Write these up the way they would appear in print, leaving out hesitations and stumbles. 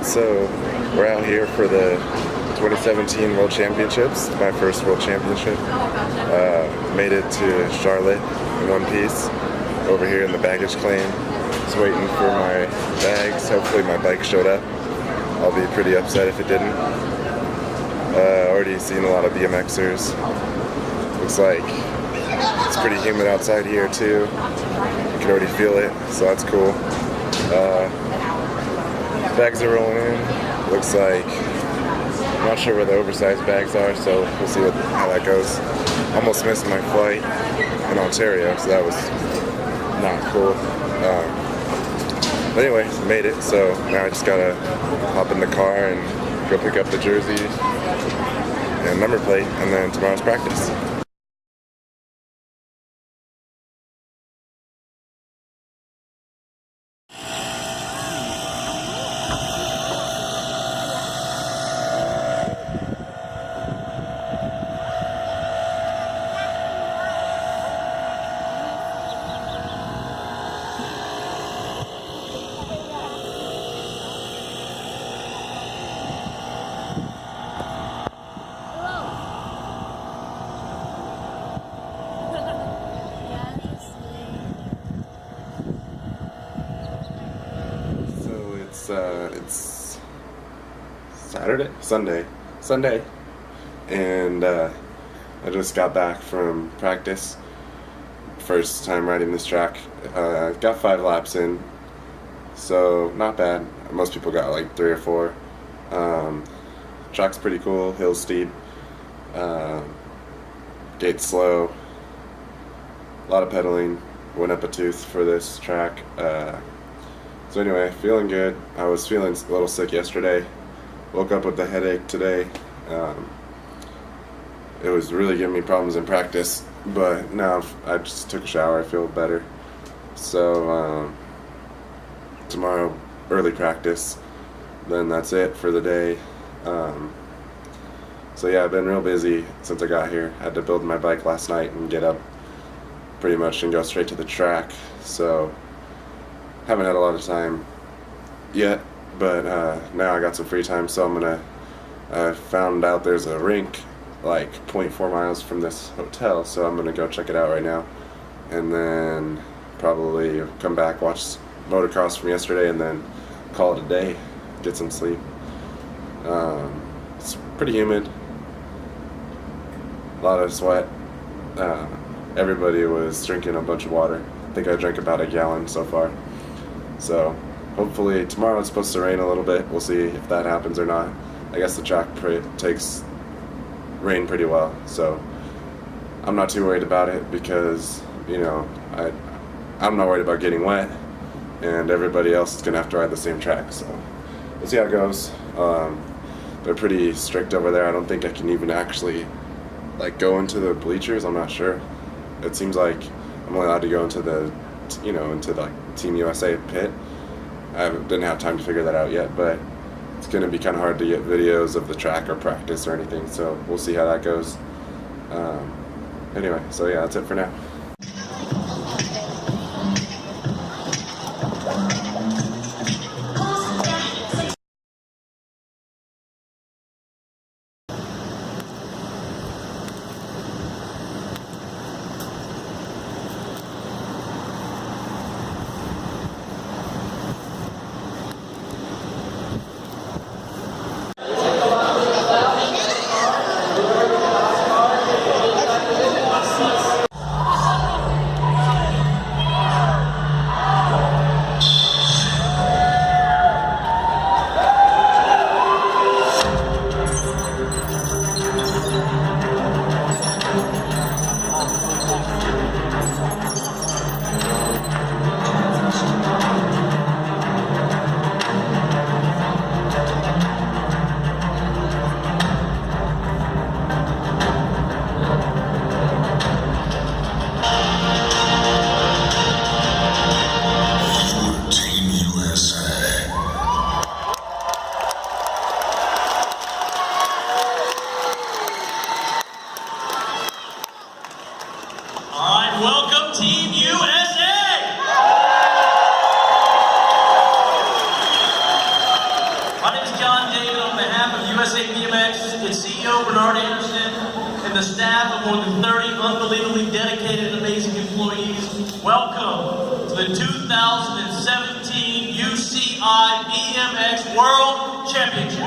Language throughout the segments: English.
So we're out here for the 2017 World Championships, my first World Championship. Made it to Charlotte in one piece, over here in the baggage claim. Just waiting for my bags. Hopefully my bike showed up. I'll be pretty upset if it didn't. Already seen a lot of BMXers. Looks like it's pretty humid outside here too. You can already feel it, so that's cool. Bags are rolling in. Looks like, I'm not sure where the oversized bags are, so we'll see how that goes. Almost missed my flight in Ontario, so that was not cool. But anyway, made it, so now I just gotta hop in the car and go pick up the jersey and number plate, and then tomorrow's practice. It's Sunday, and I just got back from practice. First time riding this track. Got 5 laps in, so not bad. Most people got like 3 or 4. Track's pretty cool, hill steep, gate slow, a lot of pedaling. Went up a tooth for this track. So anyway, feeling good. I was feeling a little sick yesterday. Woke up with a headache today. It was really giving me problems in practice, but now I just took a shower. I feel better. So tomorrow, early practice. Then that's it for the day. So yeah, I've been real busy since I got here. I had to build my bike last night and get up pretty much and go straight to the track. So haven't had a lot of time yet, but now I got some free time, so I found out there's a rink like 0.4 miles from this hotel, so I'm gonna go check it out right now, and then probably come back, watch motocross from yesterday, and then call it a day, get some sleep. It's pretty humid, a lot of sweat. Everybody was drinking a bunch of water. I think I drank about a gallon so far. So hopefully tomorrow it's supposed to rain a little bit. We'll see if that happens or not. I guess the track takes rain pretty well, so I'm not too worried about it because, you know, I'm not worried about getting wet, and everybody else is gonna have to ride the same track. So we'll see how it goes. They're pretty strict over there. I don't think I can even actually like go into the bleachers. I'm not sure. It seems like I'm only allowed to go into the, you know, into the Team USA pit. I didn't have time to figure that out yet, but it's going to be kind of hard to get videos of the track or practice or anything, so we'll see how that goes. Anyway, so yeah, that's it for now. USA BMX, its CEO Bernard Anderson, and the staff of more than 30 unbelievably dedicated and amazing employees, welcome to the 2017 UCI BMX World Championships.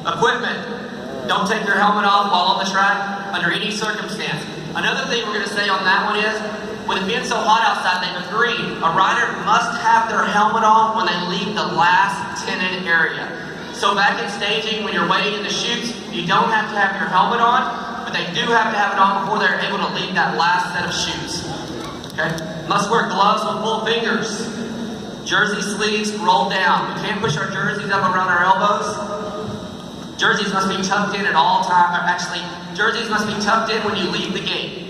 Equipment. Don't take your helmet off while on the track under any circumstance. Another thing we're going to say on that one is, with it being so hot outside, they've agreed a rider must have their helmet on when they leave the last tinted area. So back in staging, when you're waiting in the chutes, you don't have to have your helmet on, but they do have to have it on before they're able to leave that last set of chutes. Okay? Must wear gloves with full fingers. Jersey sleeves rolled down. We can't push our jerseys up around our elbows. Jerseys must be tucked in at all times. Actually, jerseys must be tucked in when you leave the gate.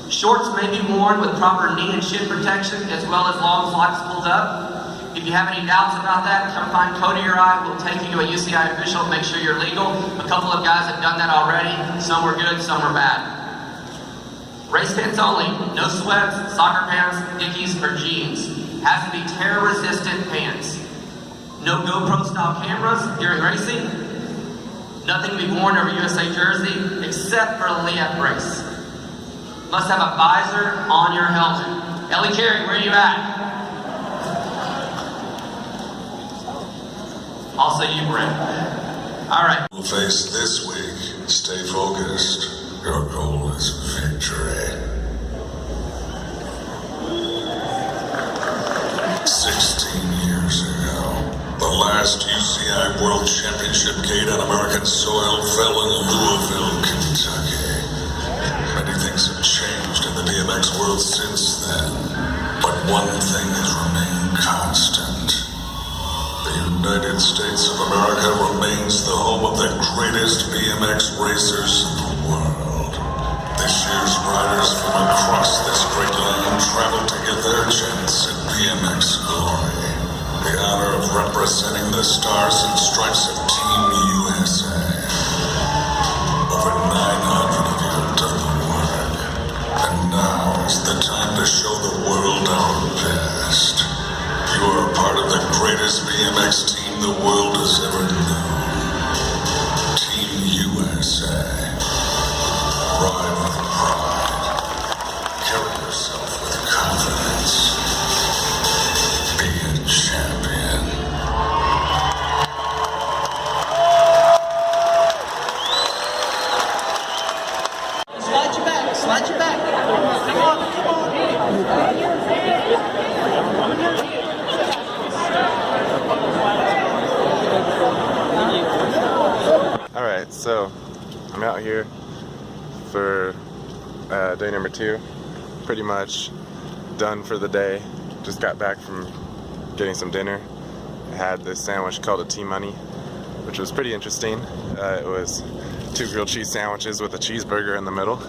Shorts may be worn with proper knee and shin protection, as well as long socks pulled up. If you have any doubts about that, come find Cody or I. We'll take you to a UCI official and make sure you're legal. A couple of guys have done that already. Some were good, some were bad. Race pants only. No sweats, soccer pants, dickies, or jeans. Has to be tear-resistant pants. No GoPro-style cameras during racing. Nothing to be worn over USA jersey, except for a layup race. Must have a visor on your helmet. Ellie Carey, where are you at? Also you, Brent. All right. We'll face this week. Stay focused. Your goal is victory. 16 years ago, the last UCI World Championship gate on American soil fell in Louisville, Kentucky. Many things have changed in the BMX world since then, but one thing has remained constant. The United States of America remains the home of the greatest BMX racers in the world. This year's riders from across this great land travel to get their chance at BMX glory. The honor of representing the stars and stripes of Team USA. Over 900 of you have done the work, and now is the time to show the world our best. You are a part of the greatest BMX team the world has ever known. Team USA. Ride with pride. Carry yourself with confidence. Be a champion. Slide your back, slide your back. Come on, come on. Alright, so I'm out here for day number 2. Pretty much done for the day. Just got back from getting some dinner. I had this sandwich called a T-Money, which was pretty interesting. It was 2 grilled cheese sandwiches with a cheeseburger in the middle.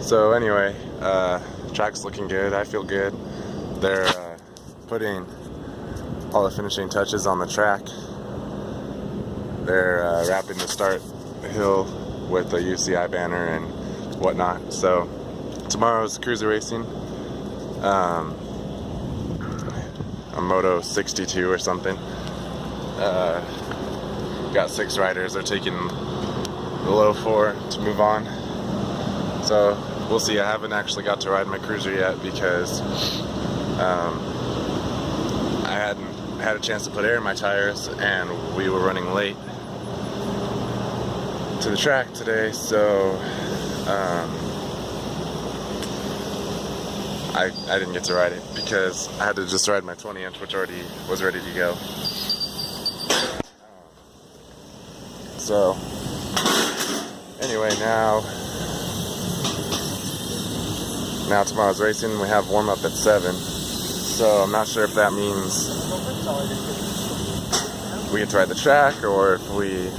So anyway, track's looking good. I feel good. They're putting all the finishing touches on the track. They're wrapping the start hill with the UCI banner and whatnot. So tomorrow's cruiser racing. A Moto 62 or something. Got 6 riders. They're taking the low 4 to move on. So we'll see. I haven't actually got to ride my cruiser yet because I hadn't had a chance to put air in my tires and we were running late to the track today, so I didn't get to ride it because I had to just ride my 20-inch, which already was ready to go. So anyway, now tomorrow's racing. We have warm-up at 7, so I'm not sure if that means we get to ride the track or if we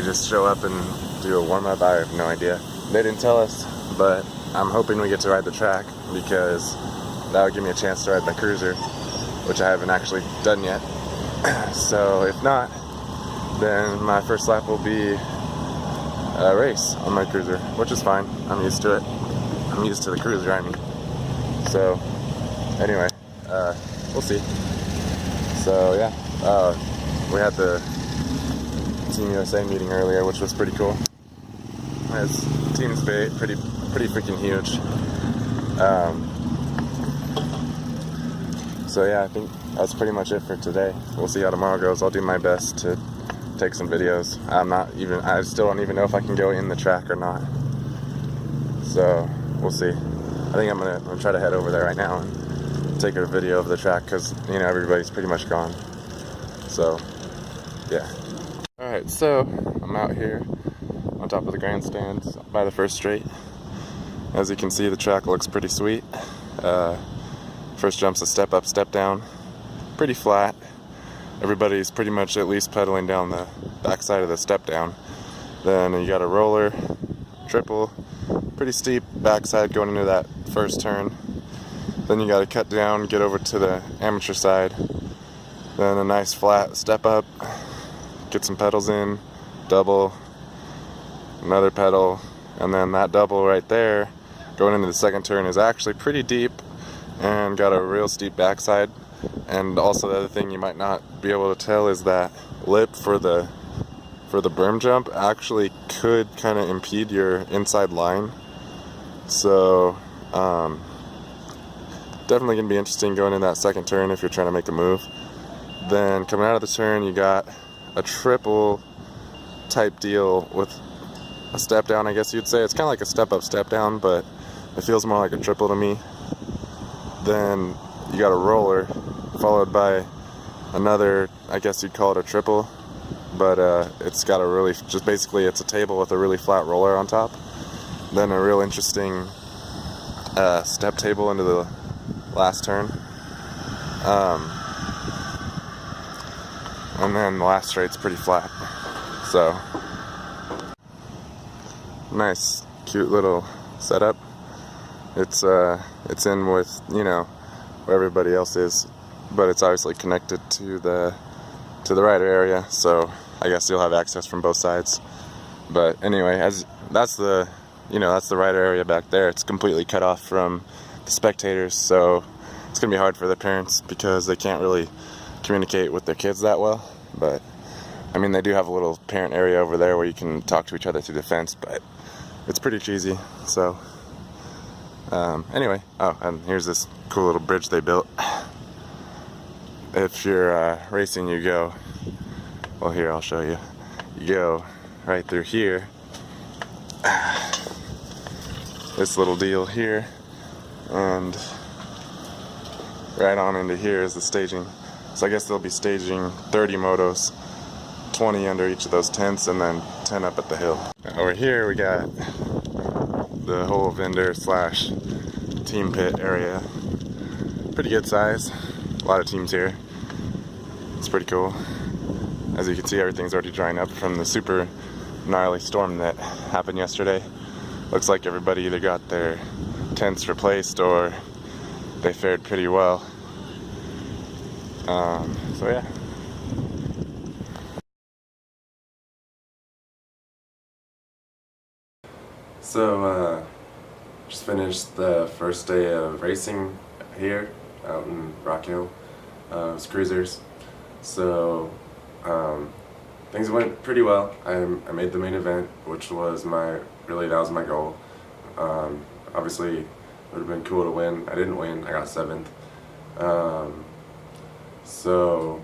just show up and do a warm-up. I have no idea. They didn't tell us, but I'm hoping we get to ride the track because that would give me a chance to ride my cruiser, which I haven't actually done yet. So if not, then my first lap will be a race on my cruiser, which is fine. I'm used to it. I'm used to the cruiser, I mean. So anyway, we'll see. So yeah, we had the Team USA meeting earlier, which was pretty cool. This team's pretty freaking huge. So yeah, I think that's pretty much it for today. We'll see how tomorrow goes. I'll do my best to take some videos. I still don't even know if I can go in the track or not. So we'll see. I think I'm gonna try to head over there right now and take a video of the track because everybody's pretty much gone. So yeah. All right, so I'm out here on top of the grandstands by the first straight. As you can see, the track looks pretty sweet. First jump's a step up, step down, pretty flat. Everybody's pretty much at least pedaling down the backside of the step down. Then you got a roller, triple, pretty steep backside going into that first turn. Then you got to cut down, get over to the amateur side. Then a nice flat step up, get some pedals in, double, another pedal, and then that double right there going into the second turn is actually pretty deep and got a real steep backside. And also the other thing you might not be able to tell is that lip for the berm jump actually could kind of impede your inside line. So definitely gonna be interesting going in that second turn if you're trying to make a move. Then coming out of the turn, you got a triple type deal with a step down, I guess you'd say. It's kind of like a step up, step down, but it feels more like a triple to me. Then you got a roller followed by another, I guess you'd call it a triple, but it's got a really, just basically it's a table with a really flat roller on top. Then a real interesting step table into the last turn. And then the last straight's pretty flat. So nice, cute little setup. It's in with, where everybody else is, but it's obviously connected to the rider area, so I guess you'll have access from both sides. But anyway, that's the rider area back there. It's completely cut off from the spectators, so it's gonna be hard for the parents because they can't really communicate with their kids that well. But I mean, they do have a little parent area over there where you can talk to each other through the fence, but it's pretty cheesy. So anyway, and here's this cool little bridge they built. If you're racing, you go, well, here, I'll show you. You go right through here, this little deal here, and right on into here is the staging. So I guess they'll be staging 30 motos, 20 under each of those tents, and then 10 up at the hill. Over here we got the whole vendor slash team pit area. Pretty good size. A lot of teams here. It's pretty cool. As you can see, everything's already drying up from the super gnarly storm that happened yesterday. Looks like everybody either got their tents replaced or they fared pretty well. So yeah. So just finished the first day of racing here out in Rock Hill. It was cruisers. So things went pretty well. I made the main event, which was that was my goal. Obviously, it would have been cool to win. I didn't win. I got 7th. So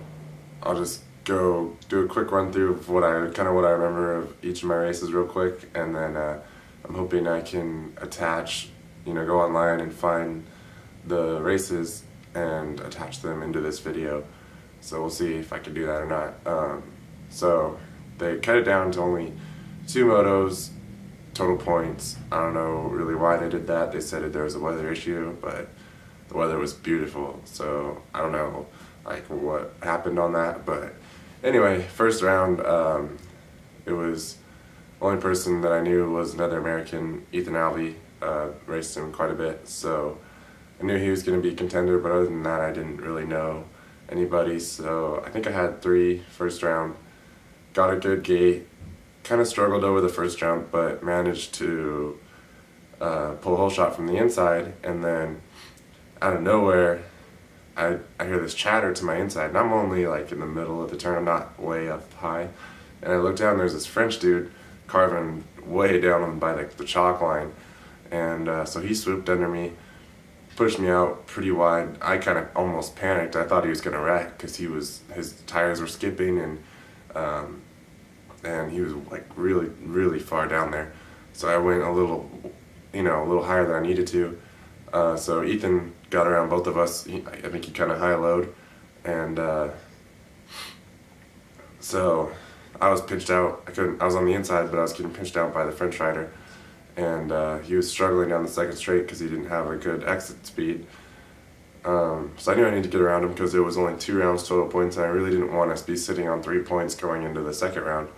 I'll just go do a quick run through of what I remember of each of my races real quick, and then I'm hoping I can attach, go online and find the races and attach them into this video. So we'll see if I can do that or not. So they cut it down to only 2 motos, total points. I don't know really why they did that. They said there was a weather issue, but the weather was beautiful. So I don't know what happened on that. But anyway, first round, it was the only person that I knew was another American, Ethan Alvey. Raced him quite a bit, so I knew he was going to be a contender, but other than that I didn't really know anybody. So I think I had 3 first round, got a good gate, kind of struggled over the first jump, but managed to pull a whole shot from the inside, and then out of nowhere I hear this chatter to my inside, and I'm only like in the middle of the turn. I'm not way up high, and I look down. There's this French dude carving way down by the chalk line, and so he swooped under me, pushed me out pretty wide. I kind of almost panicked. I thought he was gonna wreck because his tires were skipping, and he was like really, really far down there. So I went a little higher than I needed to. So Ethan got around both of us. I think he kind of high-lowed, and so I was pinched out. I was on the inside, but I was getting pinched out by the French rider, and he was struggling down the second straight because he didn't have a good exit speed. So I knew I needed to get around him because there was only 2 rounds total points, and I really didn't want to be sitting on 3 points going into the second round.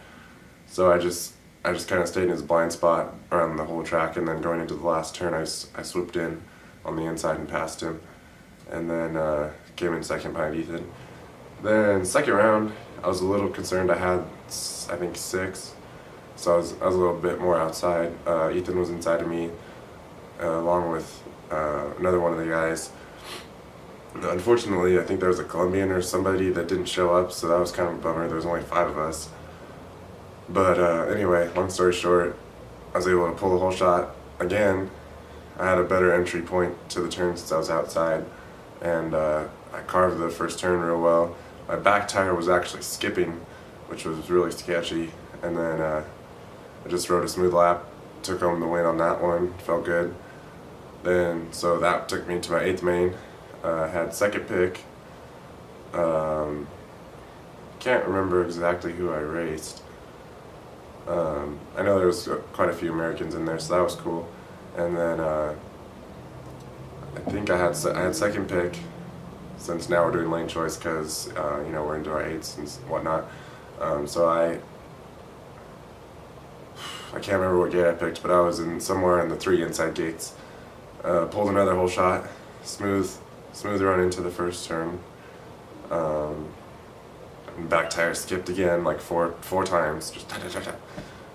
So I just kind of stayed in his blind spot around the whole track, and then going into the last turn, I swooped in on the inside and passed him, and then came in second behind Ethan. Then second round, I was a little concerned. I had, I think, 6, so I was a little bit more outside. Ethan was inside of me, along with another one of the guys. Unfortunately, I think there was a Colombian or somebody that didn't show up, so that was kind of a bummer. There was only 5 of us. But anyway, long story short, I was able to pull the whole shot again. I had a better entry point to the turn since I was outside, and I carved the first turn real well. My back tire was actually skipping, which was really sketchy, and then I just rode a smooth lap, took home the win on that one, felt good. Then, so that took me to my 8th main. I had second pick. Can't remember exactly who I raced. I know there was quite a few Americans in there, so that was cool. And then I think I had second pick, since now we're doing lane choice because we're into our 8s and whatnot. So I can't remember what gate I picked, but I was in somewhere in the 3 inside gates. Pulled another whole shot, smooth run into the first turn. Back tire skipped again like four times. Just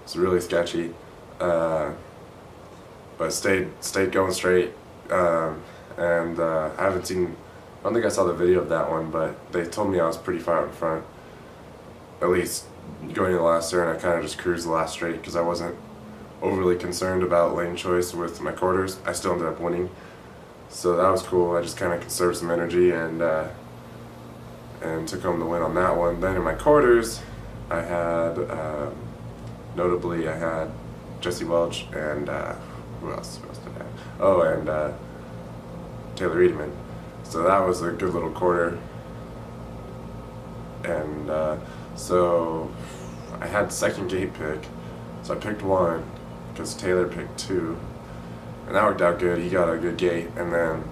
it's really sketchy. But stayed going straight, and I haven't seen. I don't think I saw the video of that one, but they told me I was pretty far in front. At least going to the last turn, I kind of just cruised the last straight because I wasn't overly concerned about lane choice with my quarters. I still ended up winning, so that was cool. I just kind of conserved some energy and took home the win on that one. Then in my quarters, I had notably I had Jesse Welch and who else did I have? Oh, and Taylor Reedman. So that was a good little quarter. And so I had second gate pick. So I picked 1 because Taylor picked 2. And that worked out good. He got a good gate. And then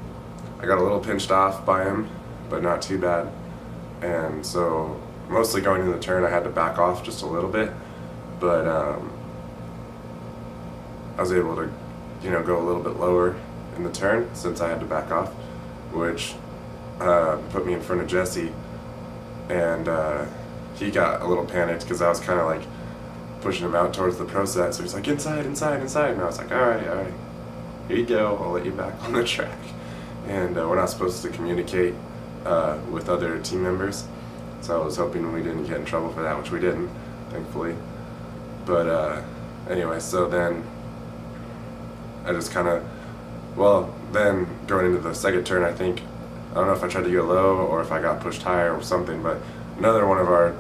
I got a little pinched off by him, but not too bad. And so mostly going into the turn, I had to back off just a little bit. But I was able to go a little bit lower in the turn since I had to back off, which put me in front of Jesse, and he got a little panicked because I was kind of like pushing him out towards the pro set, so he's like, inside, and I was like, all right, here you go, I'll let you back on the track. And we're not supposed to communicate with other team members, so I was hoping we didn't get in trouble for that, which we didn't, thankfully. But anyway, so then I just kind of, then going into the second turn, I don't know if I tried to go low or if I got pushed higher or something, but another one of our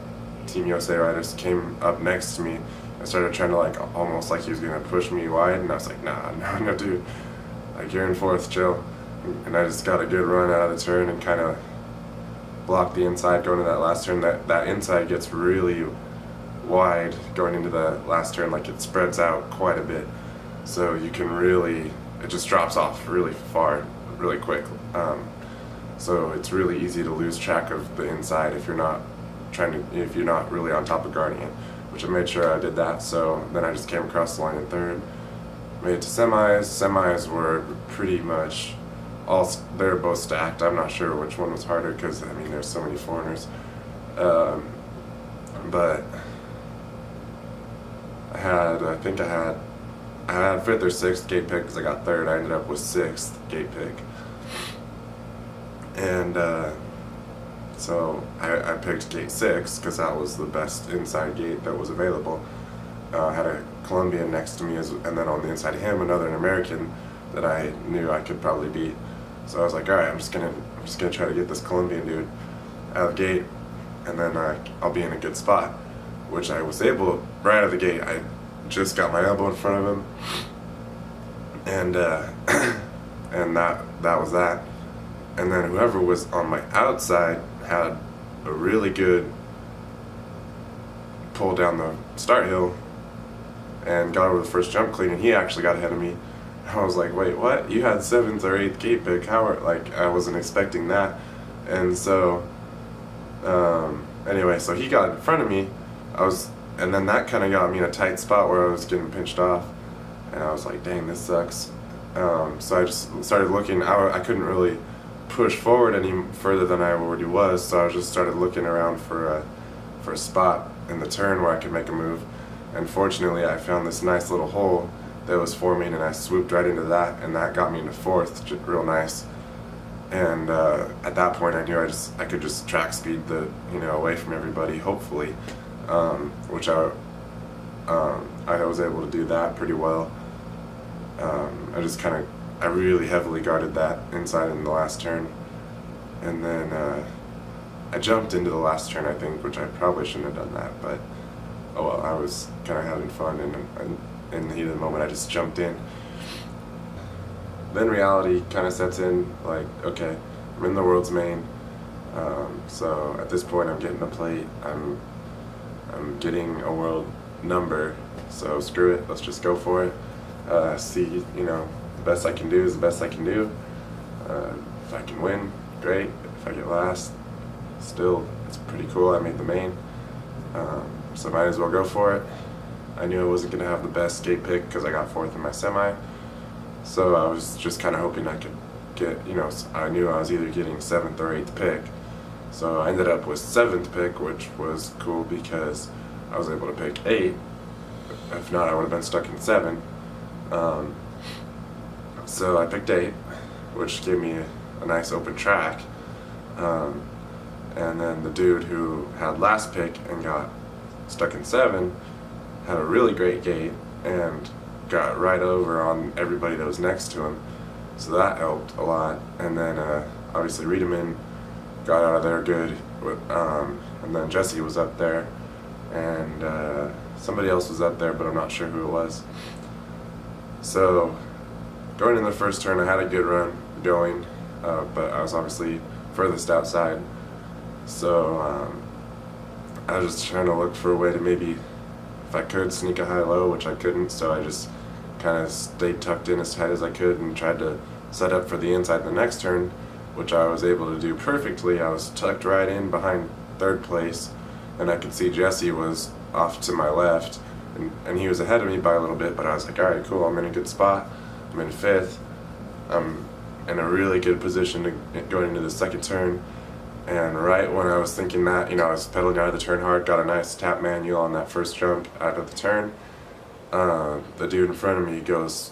Team USA riders came up next to me and started trying to almost like he was going to push me wide, and I was like, no, dude, you're in 4th, chill. And I just got a good run out of the turn and kind of blocked the inside going to that last turn. That inside gets really wide going into the last turn, it spreads out quite a bit. So you can it just drops off really far, really quick. So it's really easy to lose track of the inside if you're not really on top of guarding it, which I made sure I did that. So then I just came across the line in 3rd, made it to semis. Semis were pretty much they're both stacked. I'm not sure which one was harder because there's so many foreigners. But I had 5th or 6th gate pick because I got 3rd. I ended up with 6th gate pick. And so I picked gate 6 because that was the best inside gate that was available. I had a Colombian next to me, and then on the inside of him, another American that I knew I could probably beat. So I was like, all right, I'm just gonna try to get this Colombian dude out of the gate, and then I'll be in a good spot. Which I was able right out of the gate. I just got my elbow in front of him, and and that was that. And then whoever was on my outside had a really good pull down the start hill and got over the first jump clean, and he actually got ahead of me. I was like, wait, what? You had 7th or 8th gate pick? I wasn't expecting that. And so, anyway, so he got in front of me. And then that kind of got me in a tight spot where I was getting pinched off, and I was like, dang, this sucks. So I just started looking. I couldn't really push forward any further than I already was, so I just started looking around for a spot in the turn where I could make a move. And fortunately, I found this nice little hole that was forming, and I swooped right into that, and that got me into 4th, real nice. And at that point, I knew I could just track speed away from everybody, hopefully, which I was able to do that pretty well. I really heavily guarded that inside in the last turn, and then I jumped into the last turn, I think, which I probably shouldn't have done that, but oh well, I was kind of having fun, and in the heat of the moment, I just jumped in. Then reality kind of sets in, like, okay, I'm in the world's main, so at this point I'm getting a plate, I'm getting a world number, so screw it, let's just go for it. See, the best I can do is the best I can do. If I can win, great. If I get last, still, it's pretty cool, I made the main. So might as well go for it. I knew I wasn't going to have the best gate pick because I got 4th in my semi. So I was just kind of hoping I could get, I knew I was either getting 7th or 8th pick. So I ended up with 7th pick, which was cool because I was able to pick 8. If not, I would have been stuck in 7. So I picked 8, which gave me a nice open track. And then the dude who had last pick and got stuck in 7 had a really great gate and got right over on everybody that was next to him. So that helped a lot. And then obviously Riedemann got out of there good. And then Jesse was up there. And somebody else was up there, but I'm not sure who it was. So going in the first turn, I had a good run going, but I was obviously furthest outside. So I was just trying to look for a way to maybe, if I could, sneak a high-low, which I couldn't, so I just kind of stayed tucked in as tight as I could and tried to set up for the inside the next turn, which I was able to do perfectly. I was tucked right in behind 3rd place, and I could see Jesse was off to my left, and he was ahead of me by a little bit, but I was like, alright, cool, I'm in a good spot. I'm in 5th. I'm in a really good position to going into the second turn. And right when I was thinking that, I was pedaling out of the turn hard, got a nice tap manual on that first jump out of the turn. The dude in front of me goes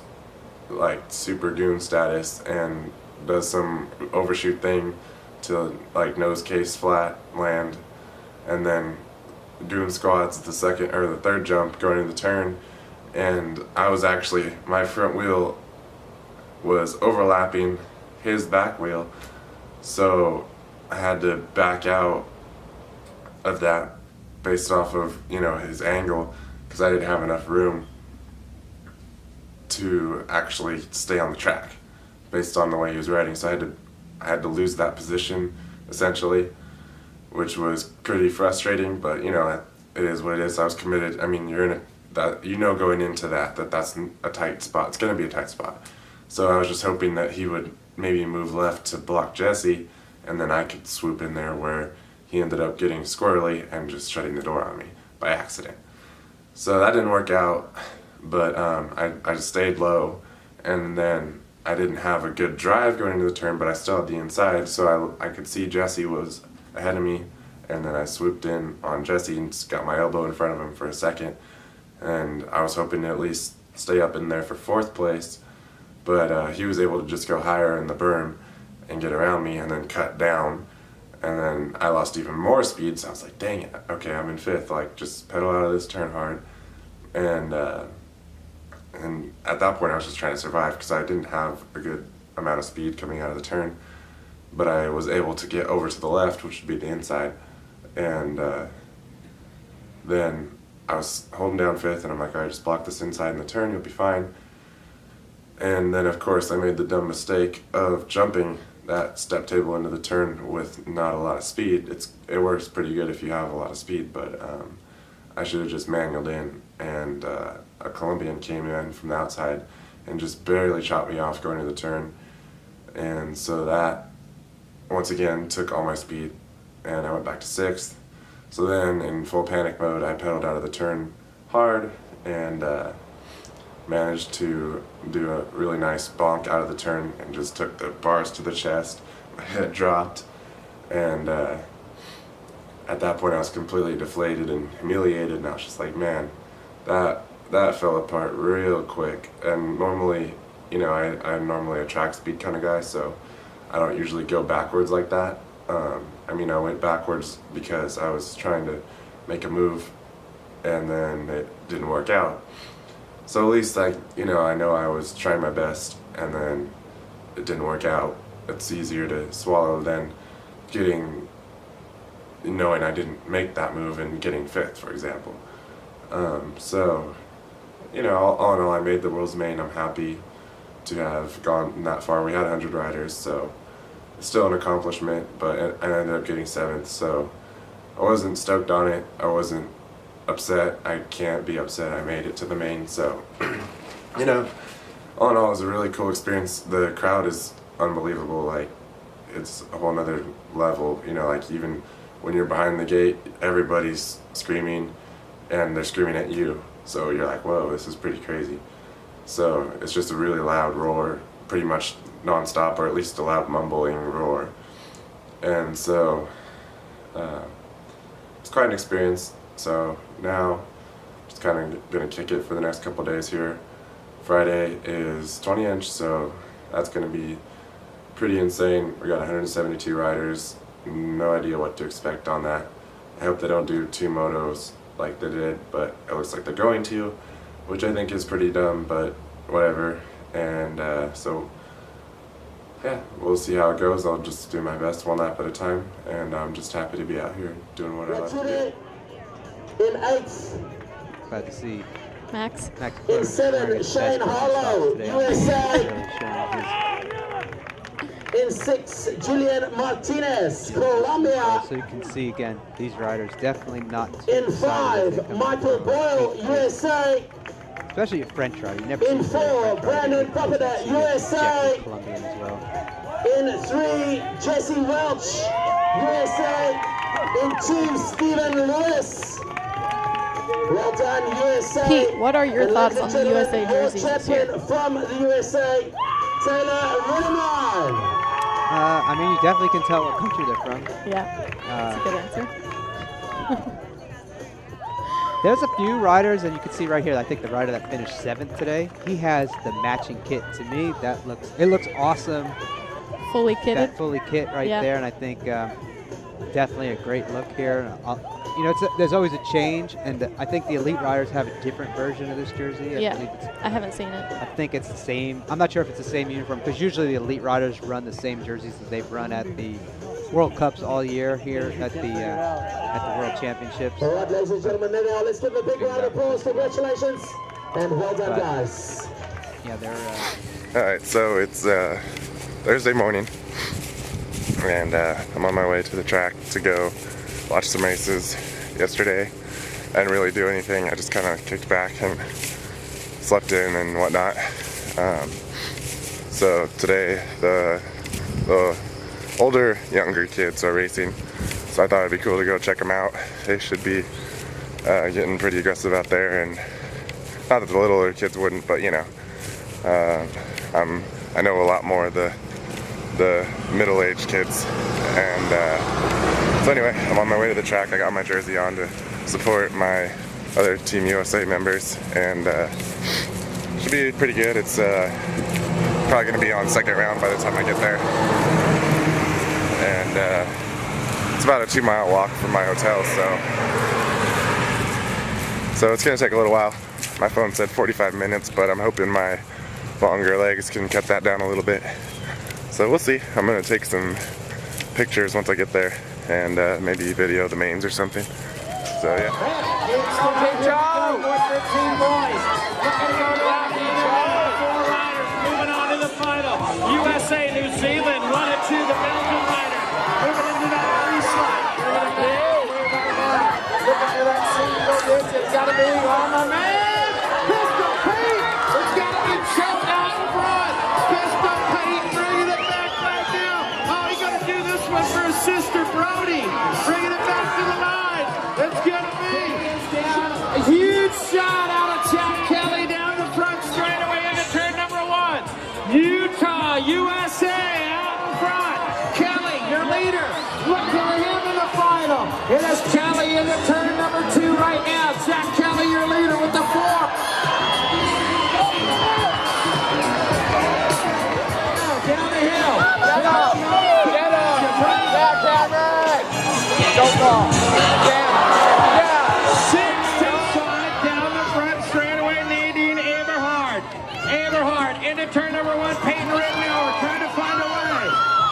like super goon status and does some overshoot thing to like nose case flat land, and then goon squats the 3rd jump going into the turn. And I was actually, my front wheel was overlapping his back wheel, so I had to back out of that based off of his angle, because I didn't have enough room to actually stay on the track based on the way he was riding. So I had to lose that position essentially, which was pretty frustrating, but it is what it is. I was committed. I mean, you're in going into that's a tight spot. It's going to be a tight spot. So I was just hoping that he would maybe move left to block Jesse, and then I could swoop in there, where he ended up getting squirrely and just shutting the door on me by accident. So that didn't work out, but I just stayed low, and then I didn't have a good drive going into the turn, but I still had the inside, so I could see Jesse was ahead of me, and then I swooped in on Jesse and just got my elbow in front of him for a second, and I was hoping to at least stay up in there for 4th place, but he was able to just go higher in the berm, and get around me and then cut down. And then I lost even more speed, so I was like, dang it, okay, I'm in 5th, like, just pedal out of this turn hard. And at that point I was just trying to survive because I didn't have a good amount of speed coming out of the turn. But I was able to get over to the left, which would be the inside. And then I was holding down 5th, and I'm like, all right, just block this inside in the turn, you'll be fine. And then, of course, I made the dumb mistake of jumping that step table into the turn with not a lot of speed. It works pretty good if you have a lot of speed, but I should have just manualed in, and a Colombian came in from the outside and just barely chopped me off going to the turn. And so that, once again, took all my speed, and I went back to 6th. So then, in full panic mode, I pedaled out of the turn hard and managed to do a really nice bonk out of the turn and just took the bars to the chest. My head dropped, and at that point I was completely deflated and humiliated, and I was just like, man, that fell apart real quick. And normally, you know, I'm normally a track speed kind of guy, so I don't usually go backwards like that. I mean, I went backwards because I was trying to make a move, and then it didn't work out. So at least I know I was trying my best, and then it didn't work out. It's easier to swallow than knowing I didn't make that move and getting 5th, for example. So, you know, all in all, I made the World's Main. I'm happy to have gone that far. We had 100 riders, so it's still an accomplishment, but I ended up getting 7th, so I wasn't stoked on it. I wasn't upset. I can't be upset. I made it to the main, so you know, all in all, it was a really cool experience. The crowd is unbelievable. Like, it's a whole nother level, you know, like even when you're behind the gate, everybody's screaming and they're screaming at you, so you're like, whoa, this is pretty crazy. So it's just a really loud roar, pretty much non-stop, or at least a loud mumbling roar. And so it's quite an experience. So now just kind of gonna kick it for the next couple days here. Friday is 20 inch, so that's gonna be pretty insane. We got 172 riders, no idea what to expect on that. I hope they don't do 2 motos like they did, but it looks like they're going to, which I think is pretty dumb, but whatever. And so yeah, we'll see how it goes. I'll just do my best one lap at a time, and I'm just happy to be out here doing what I love to do. In 8th, Glad to see Max. in 7th, Shane Harlow, USA. In 6th, Julian Martinez, Colombia. So you can see again, these riders definitely not. In 5, Michael Boyle, USA. Especially a French rider. You never In see 4, Brandon Popeda, USA. Colombian as well. In 3, Jesse Welch, USA. In 2, Stephen Lewis. Well done, USA. Pete, what are your And thoughts ladies on and the USA gentlemen, world jerseys this year? champion from the USA, Taylor Runeman. I mean, you definitely can tell what country they're from. Yeah, that's a good answer. There's a few riders, and you can see right here, I think the rider that finished 7th today, he has the matching kit. To me, it looks awesome. Fully kitted. That fully kit right Yeah. there, and I think definitely a great look here. You know, there's always a change, and I think the elite riders have a different version of this jersey. Yeah, believe it's, I haven't seen it. I think it's the same. I'm not sure if it's the same uniform, because usually the elite riders run the same jerseys that they've run at the World Cups all year here at the World Championships. All right, ladies and gentlemen, now let's give a big round of applause. Congratulations, and well done, guys. Yeah, they're. All right, so it's Thursday morning, and I'm on my way to the track to go watch some races. Yesterday, I didn't really do anything. I just kind of kicked back and slept in and whatnot. So today, the younger kids are racing, so I thought it'd be cool to go check them out. They should be getting pretty aggressive out there, and not that the littler kids wouldn't, but you know, I know a lot more of the middle-aged kids, and so anyway, I'm on my way to the track. I got my jersey on to support my other Team USA members, and should be pretty good. It's probably going to be on second round by the time I get there. and it's about a 2-mile walk from my hotel, so it's gonna take a little while. My phone said 45 minutes, but I'm hoping my longer legs can cut that down a little bit. So we'll see. I'm gonna take some pictures once I get there, and maybe video the mains or something. So yeah. Moving on to the final. USA, New Zealand, 1 and 2, the Belgian rider. Moving into that 3 slot. Looking for that single ditch. It's got to be on my man. Pistol Pete. It's got to be choked out in front. Pistol Pete bringing it back right now. Oh, he's going to do this one for his sister Brody. Bringing it back to the line. It's going to be a huge shot out of Chad Kelly down the front straightaway into turn number 1. Utah, USA out in front. Kelly, your leader. Look for him in the final. It is Kelly into turn number 2 right now. Jack Kelly, your leader with the 4. Down the hill. Get up. Get up. Back, Cameron. Don't fall. Yeah. 6 to 5 down the front straightaway. Nadine Aberhard. Aberhard into turn number 1. Peyton Rittenauer trying to find a way.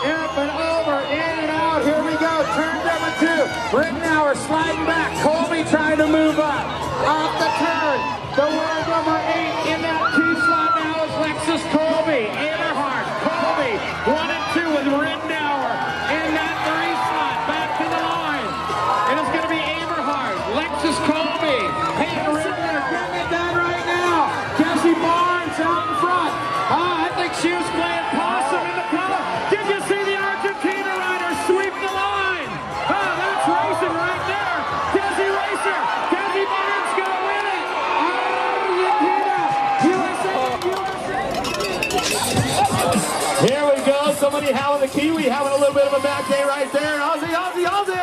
Up and over, in and out. Here we go. Turn number 2. Rittenauer sliding back. Colby trying to move up. Off the turn. The world number 8 in that 2 slot now is Lexus Colby. Aberhard. Colby 1 and 2 with Rittenauer in that 3 slot. Back to the line. It is going to be Aberhard. Lexus Colby. Peyton Rittenauer getting it done right now. Jesse Barnes out in front. I think she was playing possum in the color. Did you see the Argentina rider sweep the line? That's racing right there. Desi Racer. Desi Barnes going to win it. Argentina. USA. Here we go. Somebody howling the Kiwi, having a little bit of a bad day right there. Aussie, Aussie, Aussie.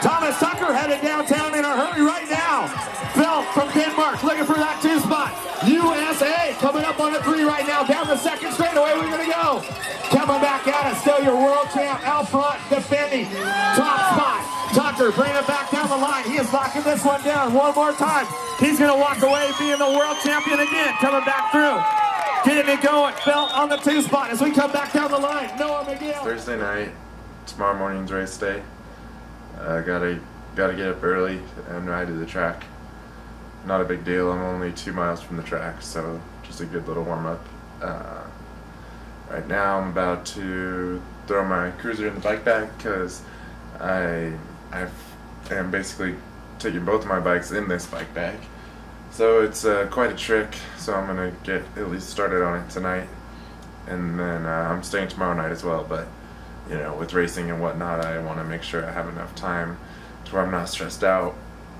Thomas Tucker headed downtown in a hurry right now. Phil from Denmark looking for that 2 spot. USA coming up on a 3 right now. Down the second straightaway, we're going to go. Coming back at us, still your world champ. Out front, defending top spot. Tucker bringing it back down the line. He is locking this one down one more time. He's going to walk away being the world champion again. Coming back through. Getting it going. Phil on the 2 spot as we come back down the line. Noah McGill. Thursday night, tomorrow morning's race day. Gotta get up early and ride to the track. Not a big deal. I'm only 2 miles from the track, so just a good little warm up. Right now, I'm about to throw my cruiser in the bike bag because I am basically taking both of my bikes in this bike bag. So it's quite a trick. So I'm gonna get at least started on it tonight, and then I'm staying tomorrow night as well. But you know, with racing and whatnot, I want to make sure I have enough time to where I'm not stressed out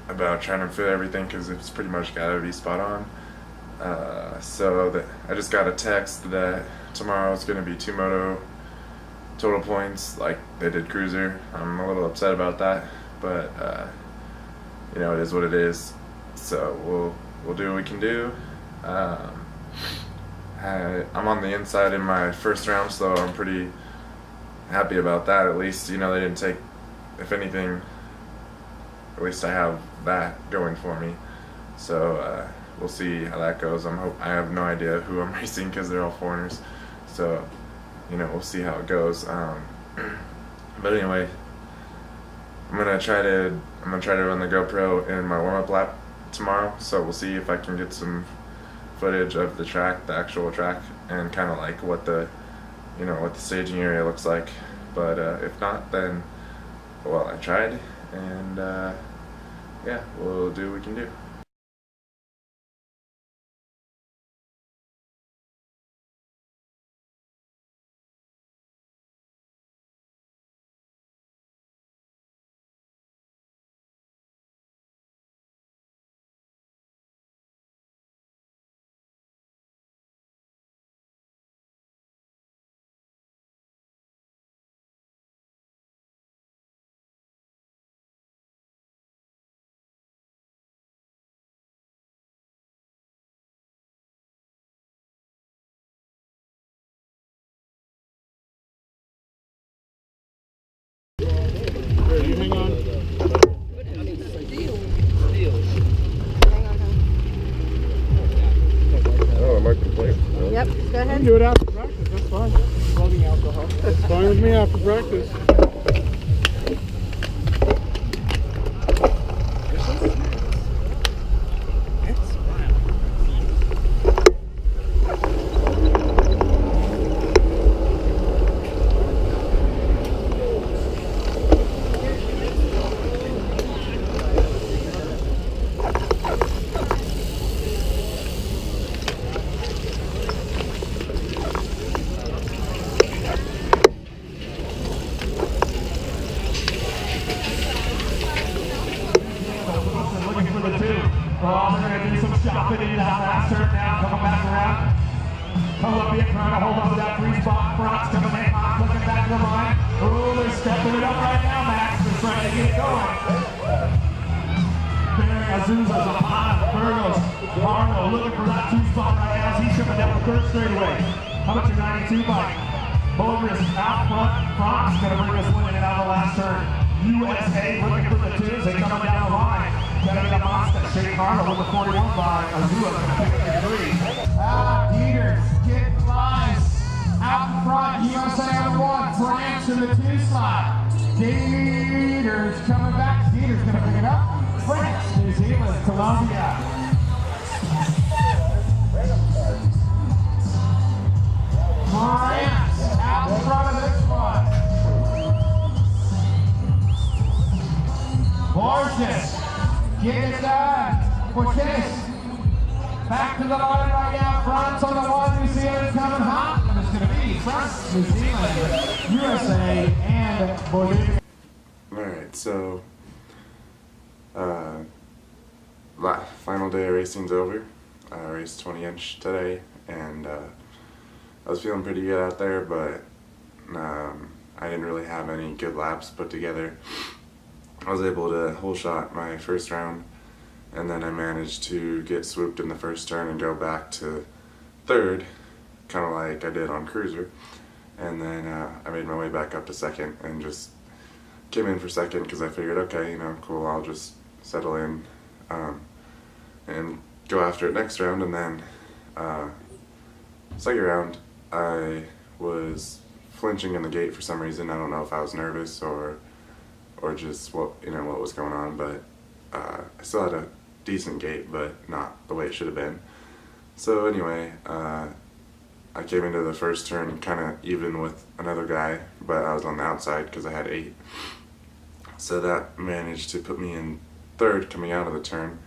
about trying to fit everything because it's pretty much gotta be spot on. So that I just got a text that tomorrow is gonna be 2 moto total points like they did cruiser. I'm a little upset about that, but you know, it is what it is. So we'll do what we can do. I'm on the inside in my first round, so I'm pretty happy about that. At least, you know, they didn't take, if anything, at least I have that going for me. So we'll see how that goes. I have no idea who I'm racing because they're all foreigners. So, you know, we'll see how it goes. But anyway, I'm gonna try to run the GoPro in my warm-up lap tomorrow. So we'll see if I can get some footage of the track, the actual track, and kind of like what the staging area looks like. But if not, then well, I tried, and yeah, we'll do what we can do. do it after practice. That's fine. Rubbing alcohol. That's fine with me after practice. Harlow looking for that 2 spot right now. He's coming down the 3rd straightaway. How about your 92 bike? Bogus out front. Frank's going to bring us winning out of the last turn. USA looking for the 2s. They coming down the line. Gotta get a monster. Shake Harlow with the 41 by Azula going to pick up the 3. Peters get flies out in front. USA on the 1. France in the 2 slot. Peters coming back. Peters going to pick it up. France, New Zealand, Colombia. France out in front of this one. Borges getting it done for tennis. Back to the line right now. France on the 1. New Zealand coming hot. And it's going to be France, New Zealand, USA, and Bolivia. Alright, so final day of racing's over. I raced 20-inch today, and I was feeling pretty good out there, but I didn't really have any good laps put together. I was able to whole shot my first round, and then I managed to get swooped in the first turn and go back to 3rd, kind of like I did on Cruiser, and then I made my way back up to 2nd and just came in for 2nd because I figured, okay, you know, cool, I'll just settle in and go after it next round. And then second round I was flinching in the gate for some reason. I don't know if I was nervous or just what was going on, but I still had a decent gate, but not the way it should have been. So anyway, I came into the first turn kind of even with another guy, but I was on the outside because I had 8. So that managed to put me in 3rd coming out of the turn,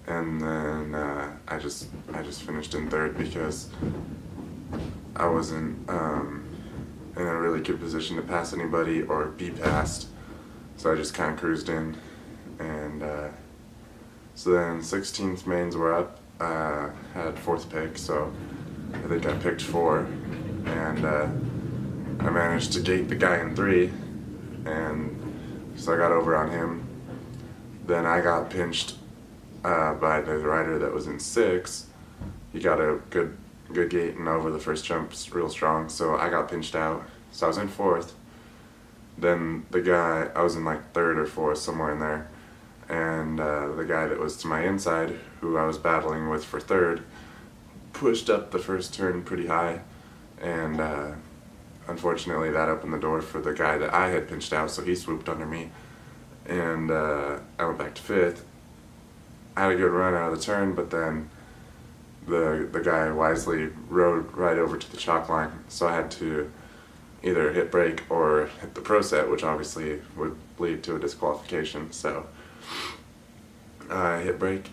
and then I just finished in 3rd because I wasn't in a really good position to pass anybody or be passed. So I just kind of cruised in, and so then 16th mains were up. Had 4th pick, so I think I picked 4, and I managed to gate the guy in 3, and so I got over on him. Then I got pinched by the rider that was in 6. He got a good gate and over the first jumps real strong, so I got pinched out. So I was in 4th. Then the guy, I was in like 3rd or 4th, somewhere in there, and the guy that was to my inside, who I was battling with for 3rd, pushed up the first turn pretty high, and unfortunately that opened the door for the guy that I had pinched out, so he swooped under me, and I went back to 5th. I had a good run out of the turn, but then the guy wisely rode right over to the chalk line, so I had to either hit brake or hit the pro set, which obviously would lead to a disqualification. So I hit brake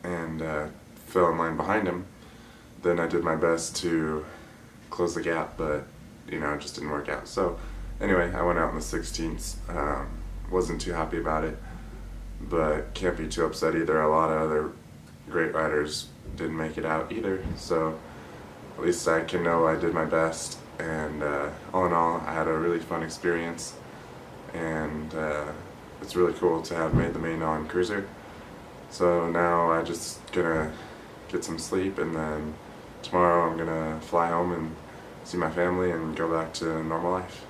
and fell in line behind him. Then I did my best to close the gap, but it just didn't work out. So anyway, I went out in the 16th. Wasn't too happy about it, but can't be too upset either. A lot of other great riders didn't make it out either, so at least I can know I did my best. And all in all, I had a really fun experience, and it's really cool to have made the main on Cruiser. So now I just gonna get some sleep, and then tomorrow I'm gonna fly home and see my family and go back to normal life.